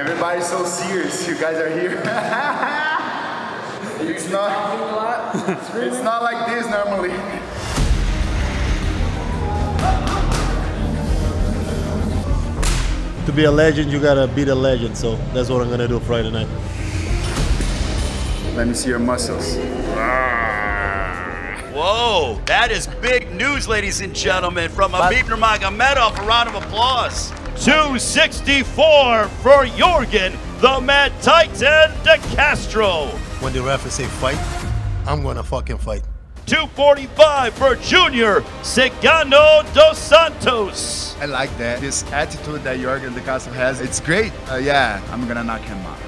Everybody's so serious. You guys are here. It's not like this normally. To be a legend, you gotta beat a legend. So that's what I'm gonna do Friday night. Let me see your muscles. Whoa, that is big news, ladies and gentlemen, from Habib Nurmagomedov. A round of applause. 264 for Yorgan, the Mad Titan DeCastro. When the referee say fight, I'm gonna fucking fight. 245 for Junior Cigano dos Santos. I like that. This attitude that Yorgan DeCastro has, it's great. Yeah, I'm gonna knock him out.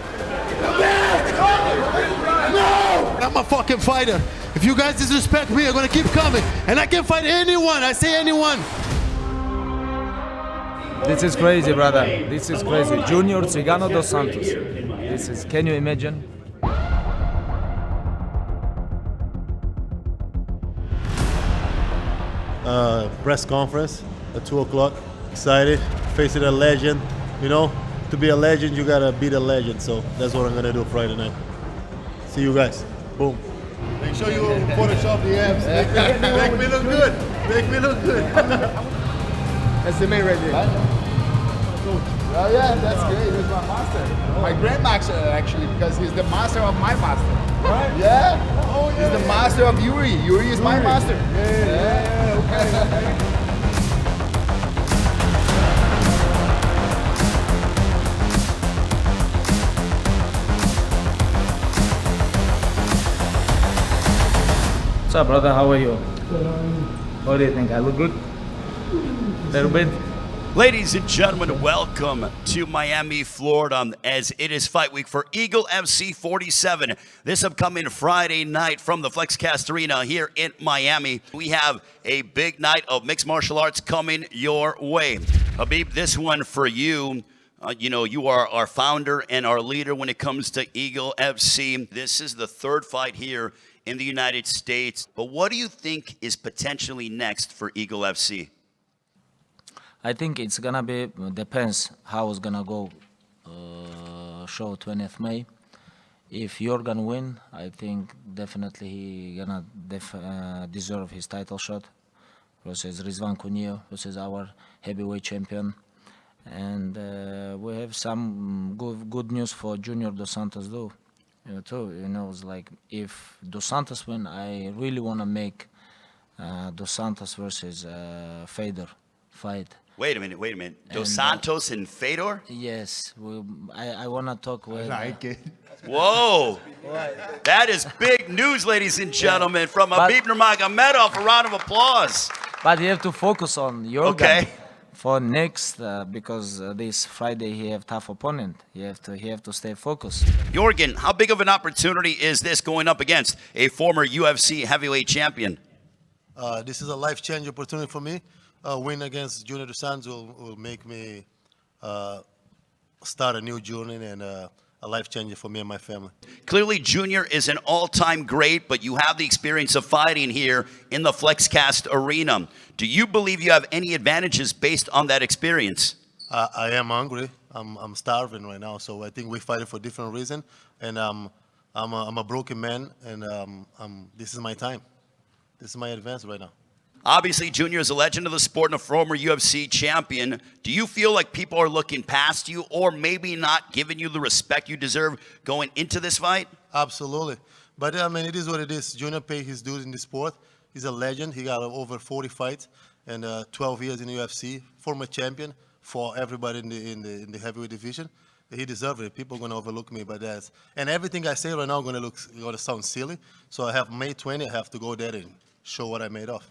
No! I'm a fucking fighter. If you guys disrespect me, I'm gonna keep coming. And I can fight anyone. I say anyone. This is crazy, brother. This is crazy. Junior Cigano dos Santos. This is, can you imagine? Press conference at 2 o'clock. Excited, facing a legend. You know, to be a legend, you gotta beat a legend. So that's what I'm gonna do Friday night. See you guys. Boom. Make sure you Photoshop the abs. Make me look good. Make me look good. That's the main right there. Oh yeah, that's great. He's my master. My grandmaster actually, because he's the master of my master. Right? Yeah. Oh yeah. He's the master of Yuri. Yuri is my master. Yeah. Okay. What's up, brother? How are you? What do you think? I look good? A little bit? Ladies and gentlemen, welcome to Miami, Florida, as it is fight week for EagleFC 47. This upcoming Friday night from the FlexCast Arena here in Miami. We have a big night of mixed martial arts coming your way. Habib, this one for you. You are our founder and our leader when it comes to EagleFC. This is the third fight here in the United States. But what do you think is potentially next for EagleFC? I think it's gonna be, depends how it's gonna go. Show 20th May. If Yorgan win, I think definitely he gonna deserve his title shot versus Rizwan Cunio, versus our heavyweight champion. And we have some good news for Junior Dos Santos too. It's like if Dos Santos win, I really wanna make Dos Santos versus Fedor fight. Wait a minute. Dos Santos and Fedor? Yes, I want to talk with... I like it. Whoa! That is big news, ladies and gentlemen, from Habib Nurmagomedov. A round of applause. But you have to focus on Yorgan Okay. for next, because this Friday he have tough opponent. He have to stay focused. Yorgan, how big of an opportunity is this going up against a former UFC heavyweight champion? This is a life-changing opportunity for me. Win against Junior Dos Santos will make me start a new journey and a life changer for me and my family. Clearly, Junior is an all-time great, but you have the experience of fighting here in the FlexCast Arena. Do you believe you have any advantages based on that experience? I am hungry. I'm starving right now, so I think we're fighting for different reasons. And I'm a broken man, and this is my time. This is my advance right now. Obviously, Junior is a legend of the sport and a former UFC champion. Do you feel like people are looking past you or maybe not giving you the respect you deserve going into this fight? Absolutely. But, it is what it is. Junior paid his dues in the sport. He's a legend. He got over 40 fights and 12 years in the UFC. Former champion for everybody in the heavyweight division. He deserves it. People are going to overlook me by that. And everything I say right now is going to sound silly. So I have May 20. I have to go there and show what I made of.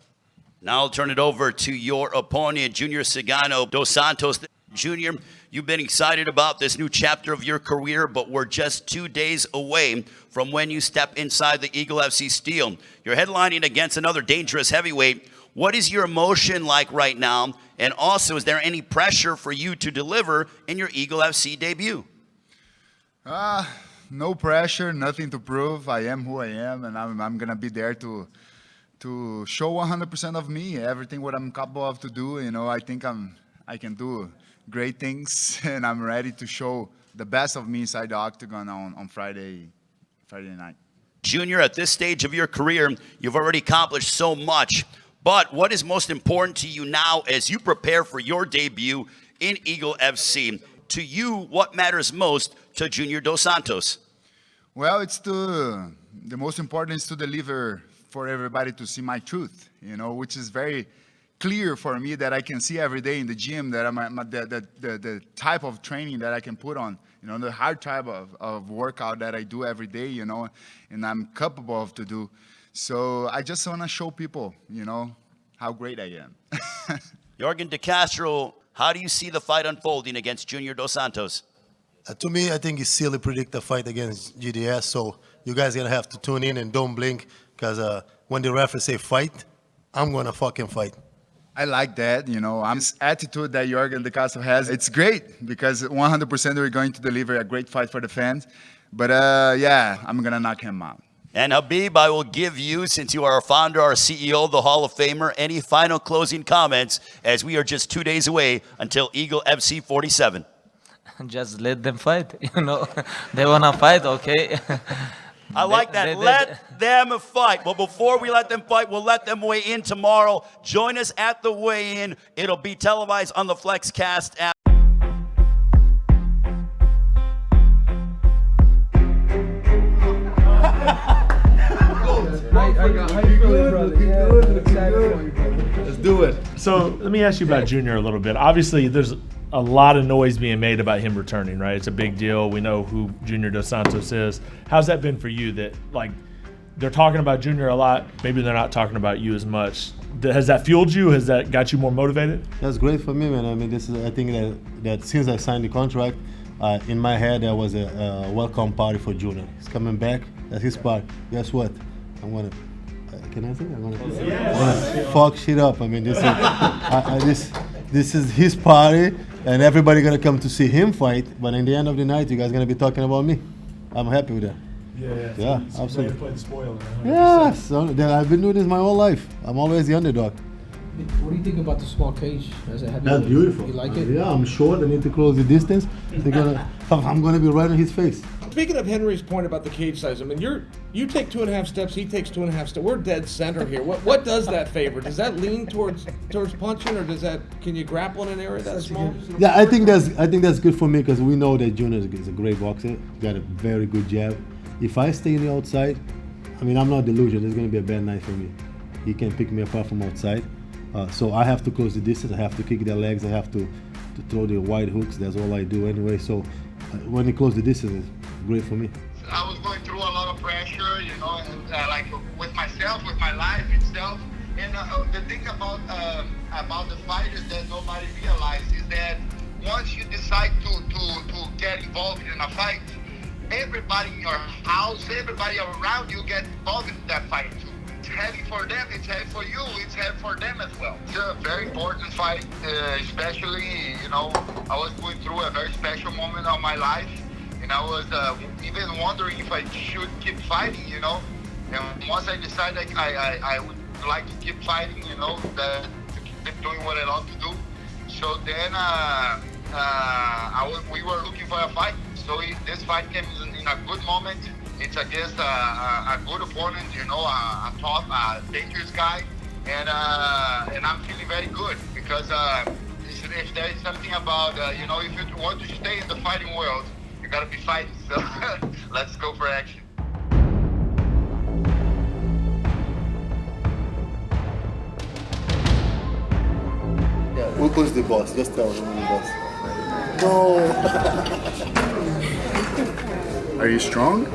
Now I'll turn it over to your opponent, Junior Cigano dos Santos. Junior, you've been excited about this new chapter of your career, but we're just 2 days away from when you step inside the EagleFC steel. You're headlining against another dangerous heavyweight. What is your emotion like right now? And also, is there any pressure for you to deliver in your EagleFC debut? No pressure, nothing to prove. I am who I am, and I'm gonna be there to show 100% of me, everything what I'm capable of to do. I think I can do great things, and I'm ready to show the best of me inside the octagon on Friday night. Junior, at this stage of your career, you've already accomplished so much. But what is most important to you now as you prepare for your debut in EagleFC? To you, what matters most to Junior Dos Santos? Well, the most important is to deliver for everybody to see my truth, which is very clear for me that I can see every day in the gym, that the type of training that I can put on, the hard type of workout that I do every day, and I'm capable of to do. So I just want to show people, how great I am. Yorgan, DeCastro, how do you see the fight unfolding against Junior Dos Santos? To me, I think it's silly to predict a fight against GDS, so you guys going to have to tune in and don't blink, because when the referee say fight, I'm going to fucking fight. I like that, this attitude that Yorgan DeCastro has. It's great, because 100% we're going to deliver a great fight for the fans. But, yeah, I'm going to knock him out. And Habib, I will give you, since you are our founder, our CEO, the Hall of Famer, any final closing comments as we are just 2 days away until EagleFC 47. Just let them fight, They want to fight, okay? I like that. Let them fight. Well, before we let them fight, we'll let them weigh in tomorrow. Join us at the weigh-in. It'll be televised on the FlexCast app. Let's do it. So let me ask you about Junior a little bit. Obviously, there's a lot of noise being made about him returning, right? It's a big deal. We know who Junior Dos Santos is. How's that been for you? That they're talking about Junior a lot. Maybe they're not talking about you as much. Has that fueled you? Has that got you more motivated? That's great for me, man. I mean, I think that since I signed the contract, in my head there was a welcome party for Junior. He's coming back. That's his party. Guess what? I'm gonna. Can I say? I'm gonna fuck shit up. I mean, this is his party, and everybody gonna come to see him fight. But in the end of the night, you guys gonna be talking about me. I'm happy with that. Yeah, absolutely. Play the spoiler. Yeah, so I've been doing this my whole life. I'm always the underdog. What do you think about the small cage? That's beautiful. You like it? Yeah, I'm short. I need to close the distance. I'm gonna be right in his face. Speaking of Henry's point about the cage size, I mean, you take 2.5 steps, he takes 2.5 steps. We're dead center here. What does that favor? Does that lean towards punching, or can you grapple in an area that small? Yeah, I think that's good for me, because we know that Junior is a great boxer. Got a very good jab. If I stay in the outside, I mean, I'm not delusional. It's gonna be a bad night for me. He can pick me apart from outside. So I have to close the distance. I have to kick their legs. I have to throw the wide hooks. That's all I do anyway. So when he close the distance, it's great for me. I was going through a lot of pressure, and, like with myself, with my life itself. And the thing about the fight is that nobody realizes is that once you decide to get involved in a fight, everybody in your house, everybody around you get involved in that fight too. It's heavy for them, it's heavy for you, it's heavy for them as well. It's a very important fight, especially, I was going through a very special moment of my life, and I was even wondering if I should keep fighting, And once I decided I would like to keep fighting, to keep doing what I love to do. So then we were looking for a fight. So this fight came in a good moment. It's against a good opponent, a tough, dangerous guy, and I'm feeling very good, because if there is something about if you want to stay in the fighting world, you gotta be fighting. So let's go for action. Yeah, who's the boss? Just tell me who's the boss. No. Are you strong?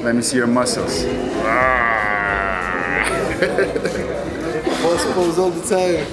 Let me see your muscles. Boss pose all the time.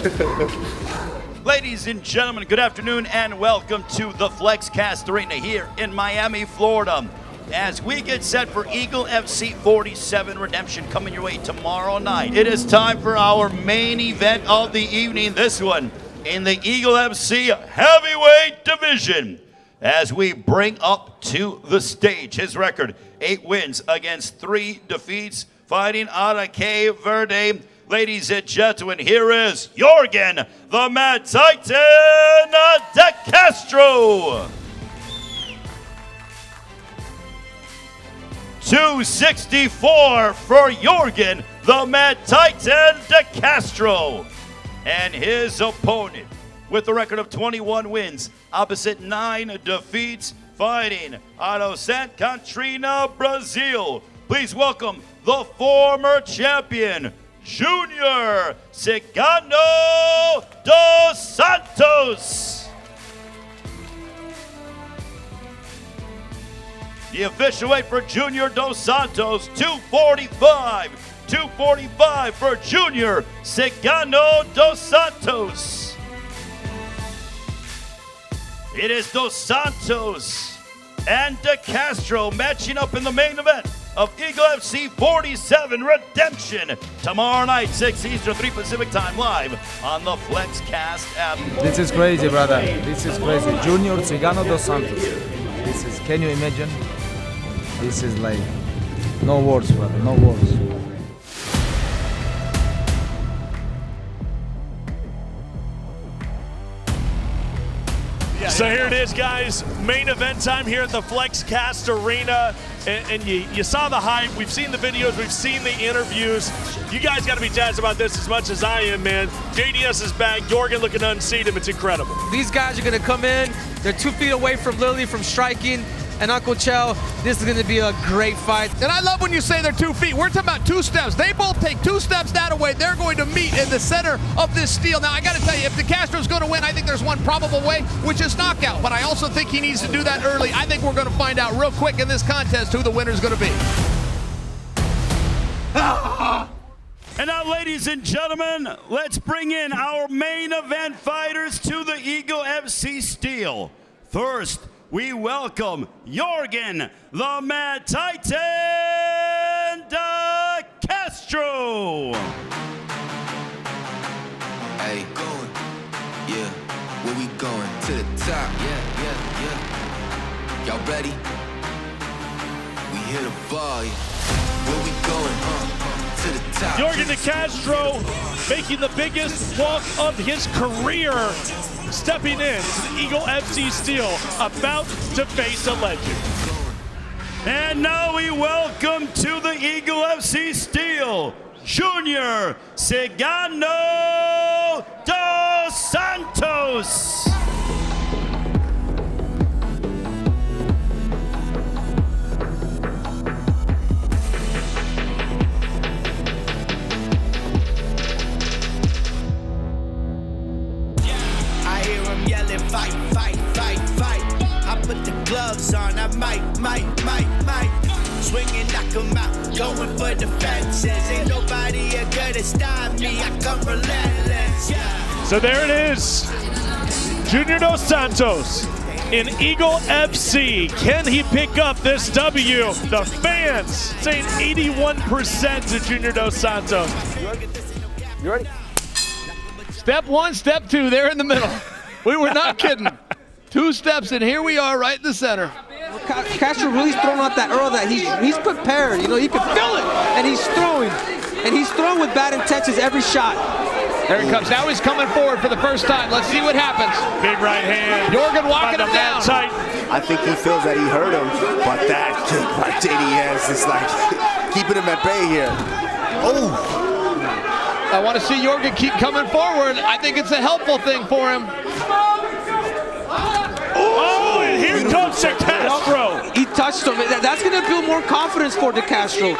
Ladies and gentlemen, good afternoon and welcome to the FlexCast Arena here in Miami, Florida. As we get set for EagleFC 47 Redemption coming your way tomorrow night. It is time for our main event of the evening, this one in the EagleFC Heavyweight Division. As we bring up to the stage his record, 8 wins against 3 defeats, fighting out of Cape Verde. Ladies and gentlemen, here is Yorgan, the Mad Titan DeCastro. 264 for Yorgan, the Mad Titan DeCastro. And his opponent, with a record of 21 wins, opposite 9 defeats, fighting out of Santa Catarina, Brazil. Please welcome the former champion, Junior Cigano dos Santos. The official weight for Junior dos Santos, 245. 245 for Junior Cigano dos Santos. It is Dos Santos and DeCastro matching up in the main event of EagleFC 47 Redemption tomorrow night, 6 Eastern, 3 Pacific time, live on the FlexCast app. This is crazy, brother. This is crazy. Junior Cigano dos Santos. This is, can you imagine? This is like, no words, brother, no words. So here it is, guys. Main event time here at the FlexCast Arena. And you saw the hype. We've seen the videos. We've seen the interviews. You guys got to be jazzed about this as much as I am, man. JDS is back. Yorgan looking to unseat him. It's incredible. These guys are going to come in. They're 2 feet away from literally from striking. And Uncle Chell, this is going to be a great fight. And I love when you say they're 2 feet. We're talking about 2 steps. They both take 2 steps that away. They're going to meet in the center of this steel. Now, I got to tell you, if DeCastro's going to win, I think there's one probable way, which is knockout. But I also think he needs to do that early. I think we're going to find out real quick in this contest who the winner's going to be. And now, ladies and gentlemen, let's bring in our main event fighters to the EagleFC Steel. First, we welcome Yorgan, the Mad Titan DeCastro. Hey, going, yeah, where we going? To the top, yeah. Y'all ready? We hit a bar, where we going? To the top. Yorgan DeCastro making the biggest walk of his career, stepping in to the EagleFC Steel, about to face a legend. And now we welcome to the EagleFC Steel, Junior Cigano dos Santos. Fight, fight, fight, fight. I put the gloves on, I might. Swing and knock 'em out, going for the fences. Ain't nobody gonna stop me, I come relentless. So there it is, Junior dos Santos in EagleFC. Can he pick up this W? The fans saying 81% to Junior dos Santos. You ready? Step 1, step 2, they're in the middle. We were not kidding. 2 steps, and here we are right in the center. Castro really throwing out that earl that he's prepared. You know, he can feel it, and he's throwing. And he's throwing with bad intentions every shot. There he comes. Now he's coming forward for the first time. Let's see what happens. Big right hand. Yorgan walking him down. Tight. I think he feels that he hurt him, but that kick by JDS is like keeping him at bay here. Oh! I want to see Yorgan keep coming forward. I think it's a helpful thing for him. Oh, and here comes DeCastro. He touched him. That's going to build more confidence for DeCastro.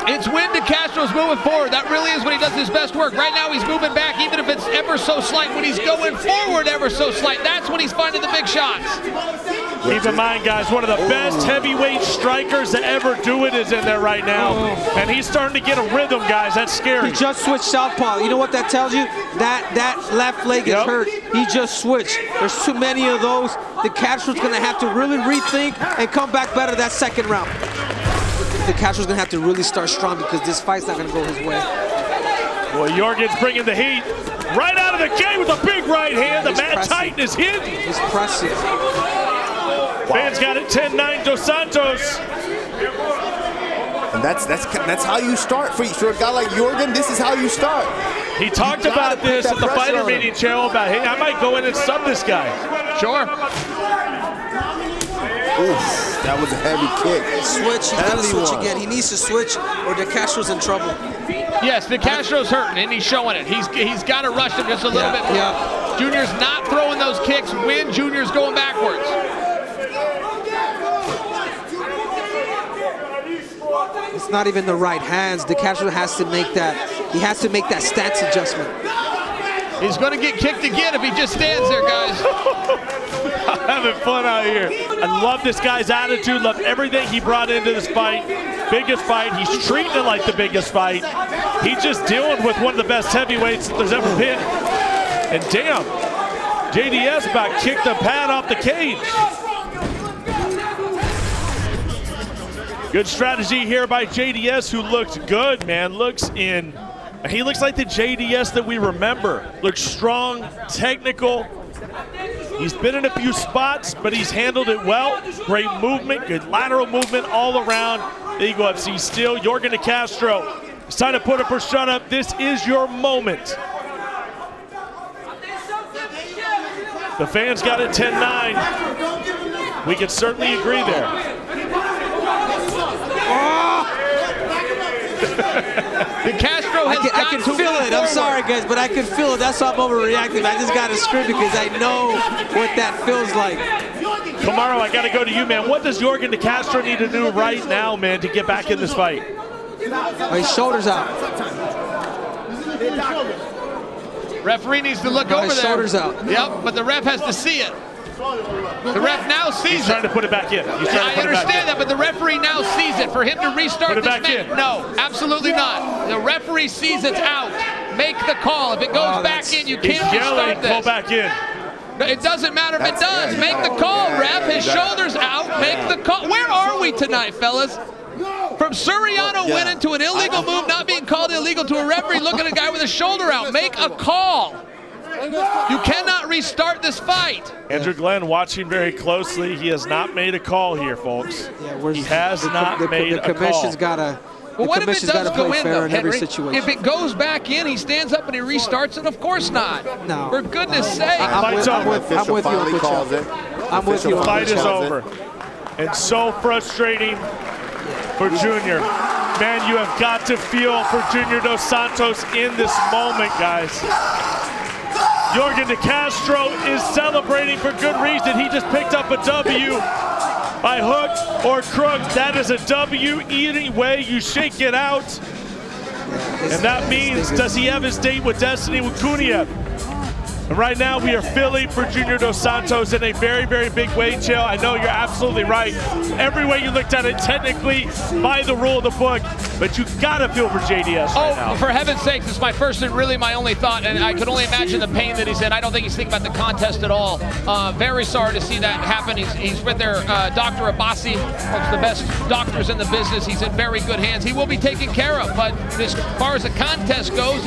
It's when DeCastro's moving forward. That really is when he does his best work. Right now he's moving back, even if it's ever so slight. When he's going forward ever so slight, that's when he's finding the big shots. Keep in mind, guys, one of the best heavyweight strikers to ever do it is in there right now. And he's starting to get a rhythm, guys. That's scary. He just switched southpaw. You know what that tells you? That left leg is hurt. He just switched. There's too many of those. DeCastro's going to have to really rethink and come back better that second round. DeCastro's going to have to really start strong because this fight's not going to go his way. Boy, Yorgan's bringing the heat right out of the gate with a big right hand. The Mad Titan is hidden. He's pressing. Fans got it 10-9 Dos Santos. And that's how you start for a guy like Yorgan. This is how you start. He talked about this at the fighter meeting, Cheryl, about, hey, I might go in and sub this guy. Sure. Oof, that was a heavy kick. Switch, he's got to switch again. He needs to switch or DeCastro's in trouble. Yes, DeCastro's hurting, and he's showing it. He's got to rush him just a little bit more. Yeah. Junior's not throwing those kicks when Junior's going backwards. It's not even the right hands. DeCastro has to make that. He has to make that stance adjustment. He's going to get kicked again if he just stands there, guys. I'm having fun out here. I love this guy's attitude. Love everything he brought into this fight. Biggest fight. He's treating it like the biggest fight. He's just dealing with one of the best heavyweights that there's ever been. And damn, JDS about kicked the pad off the cage. Good strategy here by JDS, who looks good, man. He looks like the JDS that we remember. Looks strong, technical. He's been in a few spots, but he's handled it well. Great movement, good lateral movement all around. EagleFC still. Yorgan DeCastro, it's time to put up or shut up. This is your moment. The fans got it 10-9. We can certainly agree there. DeCastro has I can feel it. I'm sorry, guys, but I can feel it. That's why I'm overreacting. I just got to scream because I know what that feels like. Kamaru, I got to go to you, man. What does Yorgan DeCastro need to do right now, man, to get back in this fight? Oh, his shoulder's out. Referee needs to look over his there. Shoulders out. Yep, but the ref has to see it. The ref now sees He's trying to put it back in. I understand that, but the referee now sees it. For him to restart this match, no, absolutely not. The referee sees it's out. Make the call. If it goes back in, you can't restart this. Call back in. It doesn't matter if it does. Make the call, ref. His shoulder's out. Make the call. Where are we tonight, fellas? From Suriano winning to an illegal move not being called illegal to a referee looking at a guy with his shoulder out. Make a call. You cannot restart this fight. Andrew Glenn watching very closely. He has not made a call here, folks. He has not made a call. The commission's got to. Well, what if it does go in, though, Henry? Situation. If it goes back in, he stands up and he restarts it? Of course not. No. For goodness sake. I'm with you, Uncle Chuck. I'm with you. The fight is over. It's so frustrating for Junior. Man, you have got to feel for Junior Dos Santos in this moment, guys. Yorgan DeCastro is celebrating for good reason. He just picked up a W by hook or crook. That is a W any way you shake it out. And that means, does he have his date with Destiny with Kuniev? And right now we are feeling for Junior Dos Santos in a very, very big way, Chael. I know you're absolutely right. Every way you looked at it, technically, by the rule of the book, but you gotta feel for JDS right now. For heaven's sakes, it's my first and really my only thought, and I could only imagine the pain that he's in. I don't think he's thinking about the contest at all. Very sorry to see that happen. He's with their Dr. Abbasi, one of the best doctors in the business. He's in very good hands. He will be taken care of, but as far as the contest goes,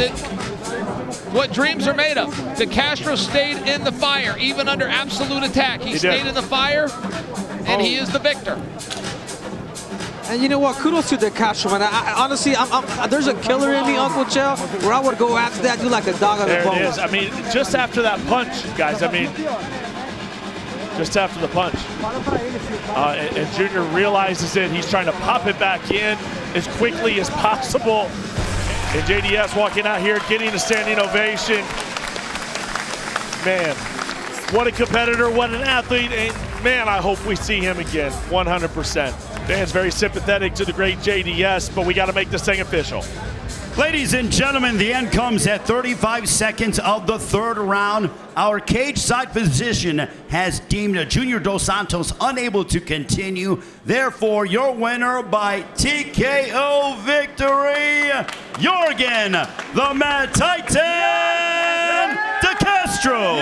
what dreams are made of. DeCastro stayed in the fire, even under absolute attack. He stayed in the fire, and he is the victor. And you know what? Kudos to DeCastro, man. Honestly, there's a killer in me, Uncle Chell, where I would go after that, do like a dog on the bone. There it is. I mean, just after that punch, guys, just after the punch. And Junior realizes it. He's trying to pop it back in as quickly as possible. And JDS walking out here, getting a standing ovation. Man, what a competitor, what an athlete. And man, I hope we see him again, 100%. Fans very sympathetic to the great JDS, but we got to make this thing official. Ladies and gentlemen, the end comes at 35 seconds of the third round. Our cage side physician has deemed Junior Dos Santos unable to continue. Therefore, your winner by TKO victory, Yorgan, the Mad Titan DeCastro.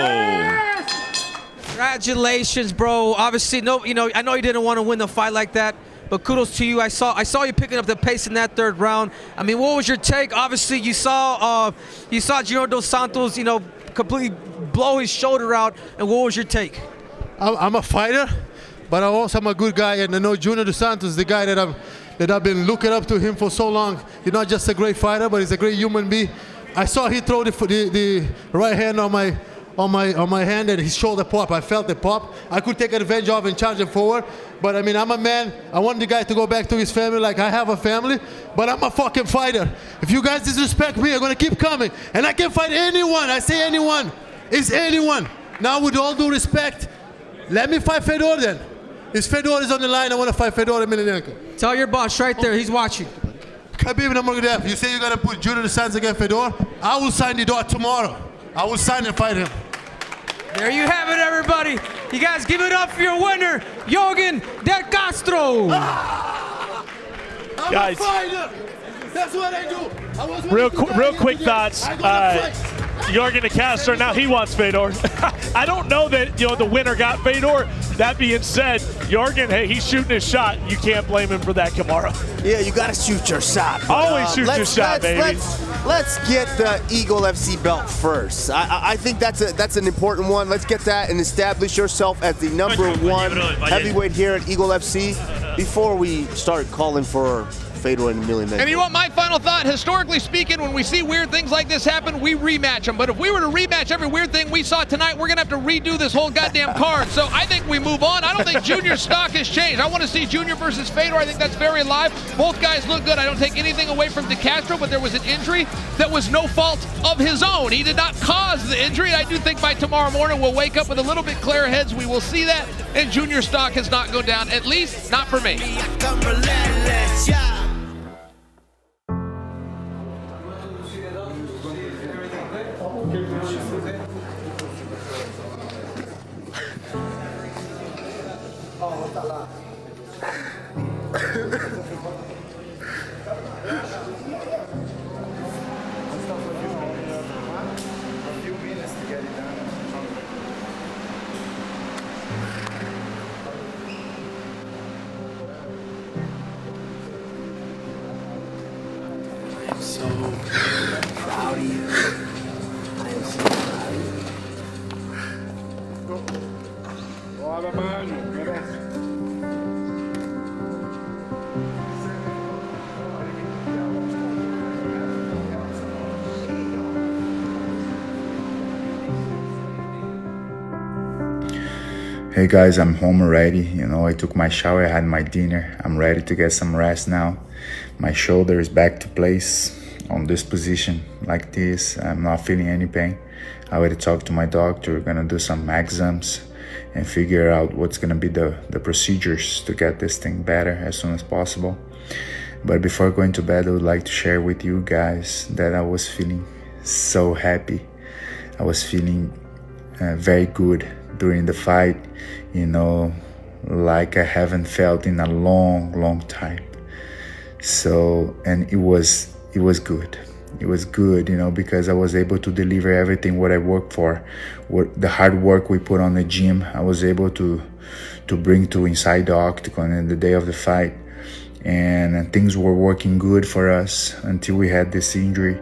Congratulations, bro. Obviously, I know you didn't want to win the fight like that. But kudos to you. I saw you picking up the pace in that third round. I mean, what was your take? Obviously, you saw Junior Dos Santos, completely blow his shoulder out. And what was your take? I'm a fighter, but I also am a good guy, and I know Junior Dos Santos is the guy that I've been looking up to him for so long. He's not just a great fighter, but he's a great human being. I saw he throw the right hand on on my hand and his shoulder pop. I felt the pop. I could take advantage of and charge him forward. But I mean, I'm a man. I want the guy to go back to his family like I have a family. But I'm a fucking fighter. If you guys disrespect me, I'm gonna keep coming. And I can fight anyone. I say anyone. It's anyone. Now, with all due respect, let me fight Fedor then. If Fedor is on the line, I want to fight Fedor Emelianenko. Tell your boss right there. He's watching. Khabib Nurmagomedov, you say you're gonna put Junior Dos Santos against Fedor? I will sign the door tomorrow. I will sign and fight him. There you have it, everybody. You guys give it up for your winner, Yorgan DeCastro. I'm Guys. a fighter. That's what I do. I was Real quick thoughts. Yorgan DeCastro, now he wants Fedor. I don't know that the winner got Fedor. That being said, Yorgan, hey, he's shooting his shot. You can't blame him for that tomorrow. Yeah, you got to shoot your shot. But, Always shoot your shot, baby. Let's get the EagleFC belt first. I think that's an important one. Let's get that and establish yourself as the #1 heavyweight here at EagleFC before we start calling for Fedor and Emelianenko. And you know what, my final thought, historically speaking, when we see weird things like this happen, we rematch them. But if we were to rematch every weird thing we saw tonight, we're going to have to redo this whole goddamn card. So I think we move on. I don't think Junior's stock has changed. I want to see Junior versus Fedor. I think that's very alive. Both guys look good. I don't take anything away from DeCastro, but there was an injury that was no fault of his own. He did not cause the injury. I do think by tomorrow morning we'll wake up with a little bit clearer heads. We will see that, and Junior's stock has not gone down, at least not for me. So proud of you. I am so proud of you. Hey guys, I'm home already. I took my shower, I had my dinner. I'm ready to get some rest now. My shoulder is back to place on this position like this. I'm not feeling any pain. I already talked to my doctor. We're gonna do some exams and figure out what's gonna be the procedures to get this thing better as soon as possible. But before going to bed, I would like to share with you guys that I was feeling so happy. I was feeling very good during the fight, like I haven't felt in a long time. So, and it was good. It was good, because I was able to deliver everything what I worked for, what the hard work we put on the gym. I was able to bring to inside the octagon in the day of the fight, and things were working good for us until we had this injury.